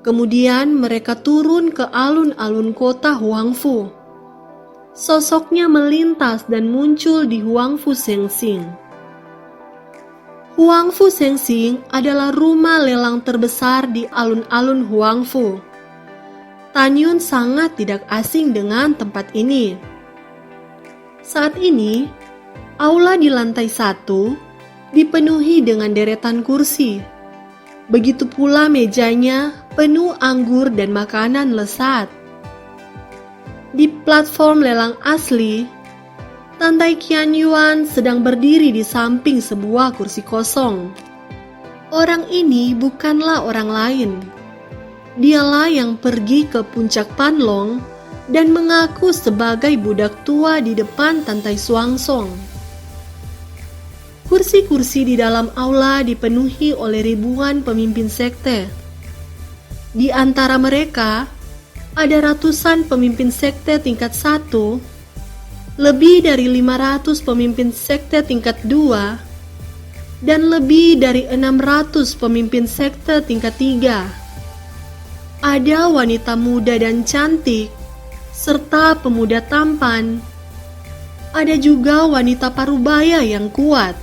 Kemudian mereka turun ke alun-alun kota Huangfu. Sosoknya melintas dan muncul di Huangfu Sengxing. Huangfu Sengxing adalah rumah lelang terbesar di alun-alun Huangfu. Tan Yun sangat tidak asing dengan tempat ini. Saat ini, aula di lantai 1 dipenuhi dengan deretan kursi. Begitu pula mejanya penuh anggur dan makanan lezat. Di platform lelang asli, Tan Tai Qian Yuan sedang berdiri di samping sebuah kursi kosong. Orang ini bukanlah orang lain. Dialah yang pergi ke puncak Panlong dan mengaku sebagai budak tua di depan Tan Tai Xuanzong. Kursi-kursi di dalam aula dipenuhi oleh ribuan pemimpin sekte. Di antara mereka, ada ratusan pemimpin sekte tingkat 1, lebih dari 500 pemimpin sekte tingkat 2, dan lebih dari 600 pemimpin sekte tingkat 3. Ada wanita muda dan cantik, serta pemuda tampan. Ada juga wanita parubaya yang kuat.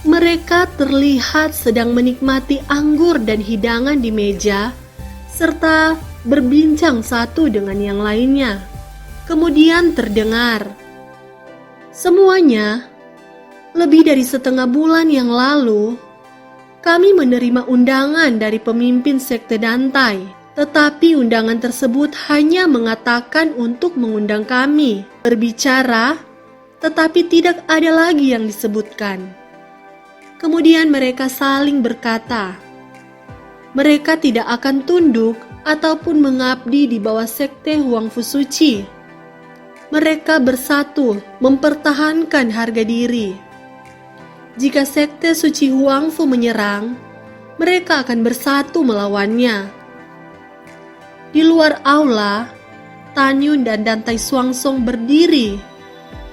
Mereka terlihat sedang menikmati anggur dan hidangan di meja, serta berbincang satu dengan yang lainnya. Kemudian terdengar, "Semuanya, lebih dari setengah bulan yang lalu, kami menerima undangan dari pemimpin sekte Dantai, tetapi undangan tersebut hanya mengatakan untuk mengundang kami berbicara, tetapi tidak ada lagi yang disebutkan." Kemudian mereka saling berkata, mereka tidak akan tunduk ataupun mengabdi di bawah sekte Huangfu Suci. Mereka bersatu mempertahankan harga diri. Jika sekte suci Huangfu menyerang, mereka akan bersatu melawannya. Di luar aula, Tan Yun dan Dan Tai Xuanzong berdiri.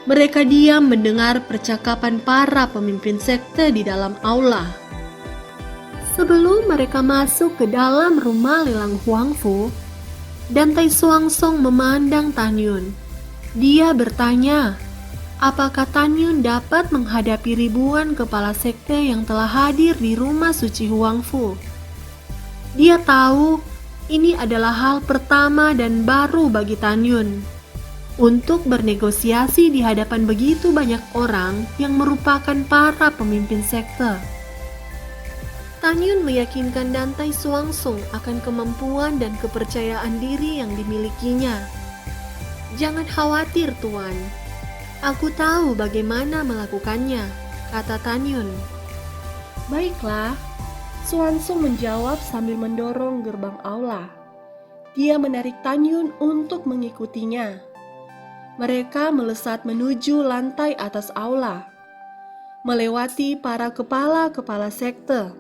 Mereka diam mendengar percakapan para pemimpin sekte di dalam aula. Sebelum mereka masuk ke dalam rumah lelang Huangfu, Dan Tai Xuanzong memandang Tan Yun. Dia bertanya, apakah Tan Yun dapat menghadapi ribuan kepala sekte yang telah hadir di rumah suci Huangfu. Dia tahu ini adalah hal pertama dan baru bagi Tan Yun untuk bernegosiasi di hadapan begitu banyak orang yang merupakan para pemimpin sekte. Tan Yun meyakinkan Dan Tai Xuanzong akan kemampuan dan kepercayaan diri yang dimilikinya. "Jangan khawatir, Tuan. Aku tahu bagaimana melakukannya," kata Tan Yun. "Baiklah," Xuanzong menjawab sambil mendorong gerbang aula. Dia menarik Tan Yun untuk mengikutinya. Mereka melesat menuju lantai atas aula, melewati para kepala-kepala sekte.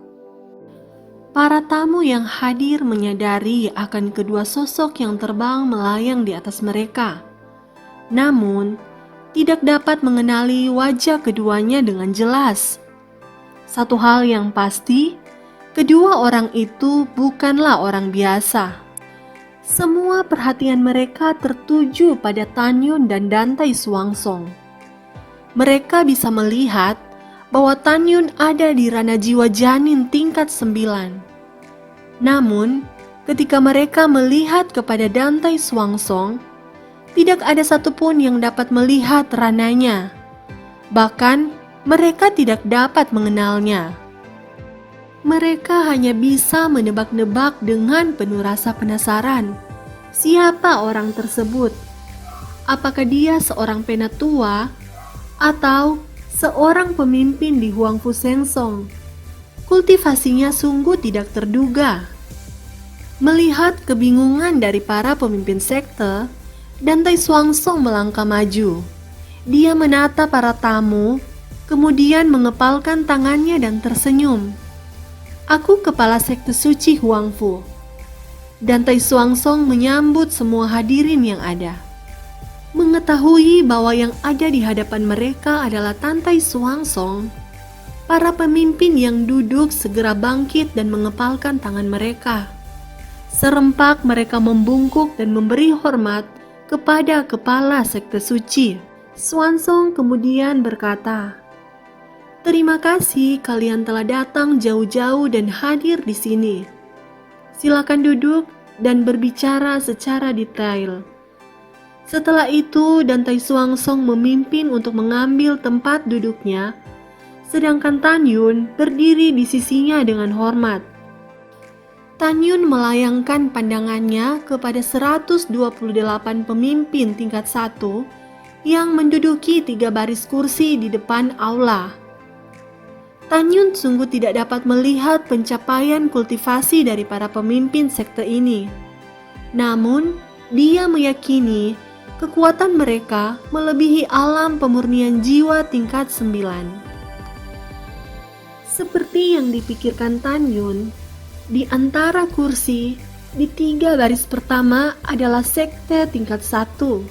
Para tamu yang hadir menyadari akan kedua sosok yang terbang melayang di atas mereka. Namun, tidak dapat mengenali wajah keduanya dengan jelas. Satu hal yang pasti, kedua orang itu bukanlah orang biasa. Semua perhatian mereka tertuju pada Tan Yun dan Dan Tai Xuanzong. Mereka bisa melihat bahwa Tan Yun ada di ranah jiwa janin tingkat 9. Namun, ketika mereka melihat kepada Dan Tai Xuanzong, tidak ada satupun yang dapat melihat ranahnya. Bahkan, mereka tidak dapat mengenalnya. Mereka hanya bisa menebak-nebak dengan penuh rasa penasaran. Siapa orang tersebut? Apakah dia seorang penatua atau seorang pemimpin di Huangfu Sengxong? Kultivasinya sungguh tidak terduga. Melihat kebingungan dari para pemimpin sekte, Dan Tai Xuanzong melangkah maju. Dia menata para tamu, kemudian mengepalkan tangannya dan tersenyum. "Aku kepala sekte suci Huangfu." Dan Tai Xuanzong menyambut semua hadirin yang ada. Mengetahui bahwa yang ada di hadapan mereka adalah Tan Tai Xuanzong, para pemimpin yang duduk segera bangkit dan mengepalkan tangan mereka. Serempak mereka membungkuk dan memberi hormat kepada kepala sekte suci. Swansong kemudian berkata, "Terima kasih kalian telah datang jauh-jauh dan hadir di sini. Silakan duduk dan berbicara secara detail." Setelah itu, Dantai Swansong memimpin untuk mengambil tempat duduknya, sedangkan Tan Yun berdiri di sisinya dengan hormat. Tan Yun melayangkan pandangannya kepada 128 pemimpin tingkat 1 yang menduduki 3 baris kursi di depan aula. Tan Yun sungguh tidak dapat melihat pencapaian kultivasi dari para pemimpin sekte ini. Namun, dia meyakini kekuatan mereka melebihi alam pemurnian jiwa tingkat 9. Seperti yang dipikirkan Tan Yun, di antara kursi di 3 baris pertama adalah sekte tingkat 1.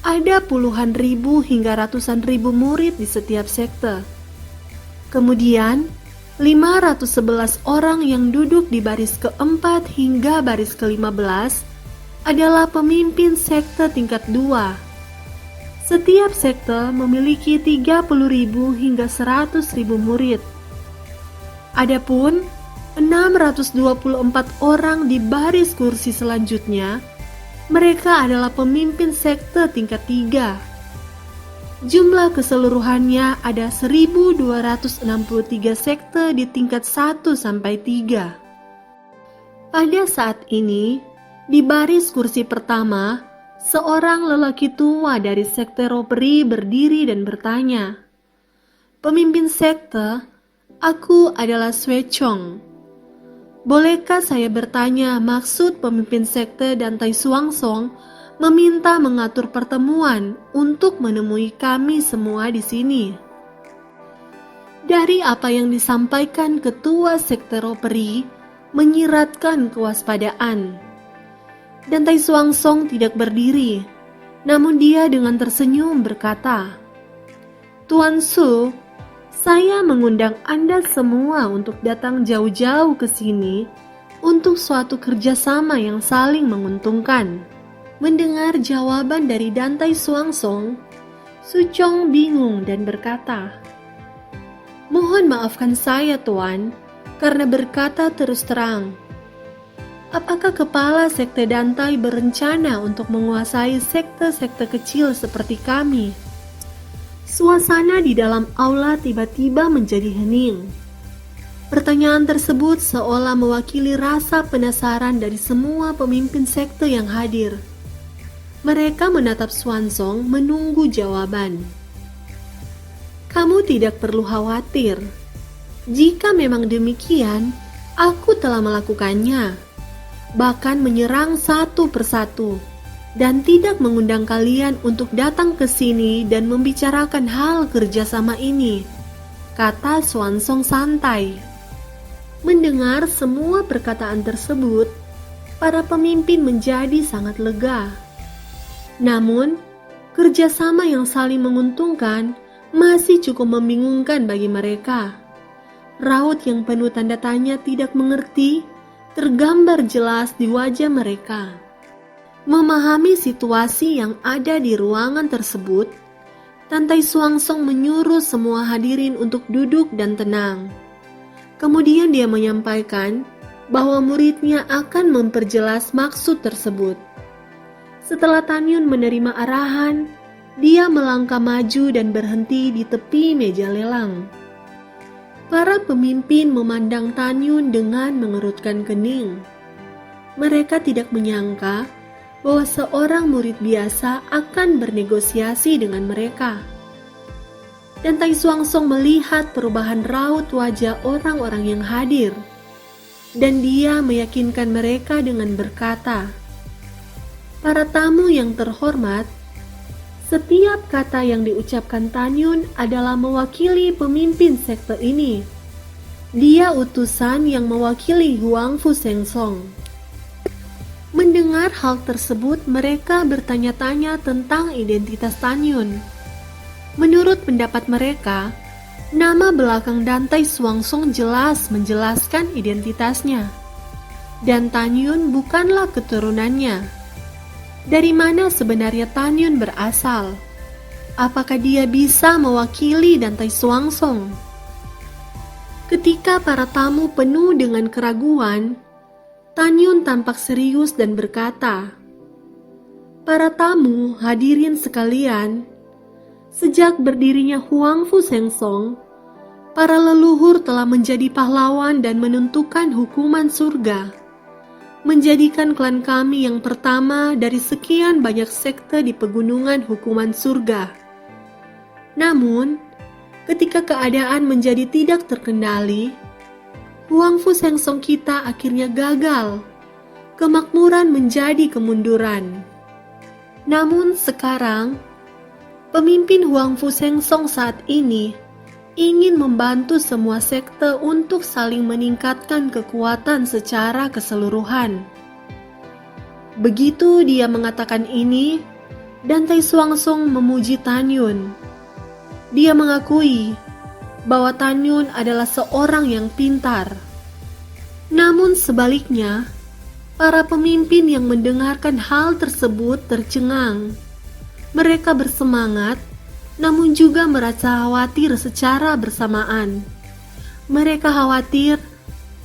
Ada puluhan ribu hingga ratusan ribu murid di setiap sekte. Kemudian, 511 orang yang duduk di baris keempat hingga baris ke-15 adalah pemimpin sekte tingkat 2. Setiap sekte memiliki 30.000 hingga 100.000 murid. Adapun 624 orang di baris kursi selanjutnya, mereka adalah pemimpin sekte tingkat 3. Jumlah keseluruhannya ada 1.263 sekte di tingkat 1 sampai 3. Pada saat ini, di baris kursi pertama, seorang lelaki tua dari sekte Roperi berdiri dan bertanya, "Pemimpin sekte, aku adalah Sue Chong. Bolehkah saya bertanya maksud pemimpin sekte Dantai Swansong meminta mengatur pertemuan untuk menemui kami semua di sini?" Dari apa yang disampaikan ketua sekte Roperi menyiratkan kewaspadaan. Dantai Swansong tidak berdiri, namun dia dengan tersenyum berkata, "Tuan Su, saya mengundang Anda semua untuk datang jauh-jauh ke sini untuk suatu kerjasama yang saling menguntungkan." Mendengar jawaban dari Dantai Swansong, Su Chong bingung dan berkata, "Mohon maafkan saya, Tuan, karena berkata terus terang. Apakah kepala sekte Dantai berencana untuk menguasai sekte-sekte kecil seperti kami?" Suasana di dalam aula tiba-tiba menjadi hening. Pertanyaan tersebut seolah mewakili rasa penasaran dari semua pemimpin sekte yang hadir. Mereka menatap Swansong menunggu jawaban. "Kamu tidak perlu khawatir. Jika memang demikian, aku telah melakukannya. Bahkan menyerang satu persatu. Dan tidak mengundang kalian untuk datang ke sini dan membicarakan hal kerjasama ini," kata Swansong santai. Mendengar semua perkataan tersebut, para pemimpin menjadi sangat lega. Namun, kerjasama yang saling menguntungkan masih cukup membingungkan bagi mereka. Raut yang penuh tanda tanya tidak mengerti tergambar jelas di wajah mereka. Memahami situasi yang ada di ruangan tersebut, Dantai Swansong menyuruh semua hadirin untuk duduk dan tenang. Kemudian dia menyampaikan bahwa muridnya akan memperjelas maksud tersebut. Setelah Tan Yun menerima arahan, dia melangkah maju dan berhenti di tepi meja lelang. Para pemimpin memandang Tan Yun dengan mengerutkan kening. Mereka tidak menyangka bahwa seorang murid biasa akan bernegosiasi dengan mereka. Dantai Swansong melihat perubahan raut wajah orang-orang yang hadir, dan dia meyakinkan mereka dengan berkata, "Para tamu yang terhormat, setiap kata yang diucapkan Tan Yun adalah mewakili pemimpin sekte ini. Dia utusan yang mewakili Huang Fu Seng Song." Mendengar hal tersebut, mereka bertanya-tanya tentang identitas Tan Yun. Menurut pendapat mereka, nama belakang Dantai Swansong jelas menjelaskan identitasnya. Dan Tanyun bukanlah keturunannya. Dari mana sebenarnya Tanyun berasal? Apakah dia bisa mewakili Dantai Swangsong? Ketika para tamu penuh dengan keraguan, Tanyun tampak serius dan berkata, "Para tamu hadirin sekalian, sejak berdirinya Huangfu Sengsong, para leluhur telah menjadi pahlawan dan menentukan hukuman surga, menjadikan klan kami yang pertama dari sekian banyak sekte di pegunungan hukuman surga. Namun, ketika keadaan menjadi tidak terkendali, Huangfu Sengsong kita akhirnya gagal. Kemakmuran menjadi kemunduran. Namun sekarang, pemimpin Huangfu Sengsong saat ini ingin membantu semua sekte untuk saling meningkatkan kekuatan secara keseluruhan." Begitu dia mengatakan ini, Dantai Swangsong memuji Tanyun. Dia mengakui bahwa Tanyun adalah seorang yang pintar. Namun sebaliknya, para pemimpin yang mendengarkan hal tersebut tercengang. Mereka bersemangat, namun juga merasa khawatir secara bersamaan. Mereka khawatir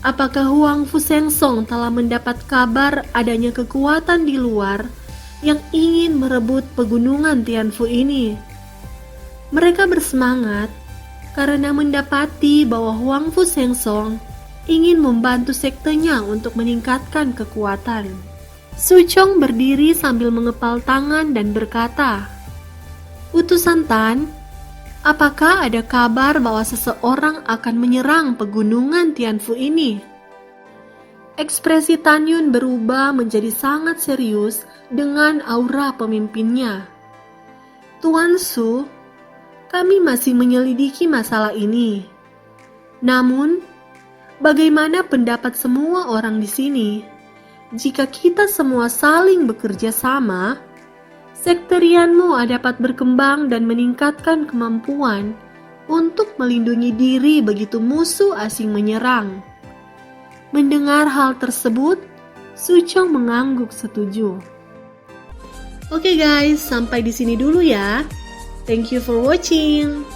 apakah Huangfu Sengsong telah mendapat kabar adanya kekuatan di luar yang ingin merebut pegunungan Tianfu ini. Mereka bersemangat karena mendapati bahwa Huangfu Sengsong ingin membantu sektenya untuk meningkatkan kekuatan. Su Chong berdiri sambil mengepal tangan dan berkata, "Utusan Tan, apakah ada kabar bahwa seseorang akan menyerang pegunungan Tianfu ini?" Ekspresi Tanyun berubah menjadi sangat serius dengan aura pemimpinnya. "Tuan Su, kami masih menyelidiki masalah ini. Namun, bagaimana pendapat semua orang di sini? Jika kita semua saling bekerja sama, sekterianmu dapat berkembang dan meningkatkan kemampuan untuk melindungi diri begitu musuh asing menyerang." Mendengar hal tersebut, Su Chong mengangguk setuju. Oke guys, sampai di sini dulu ya. Thank you for watching.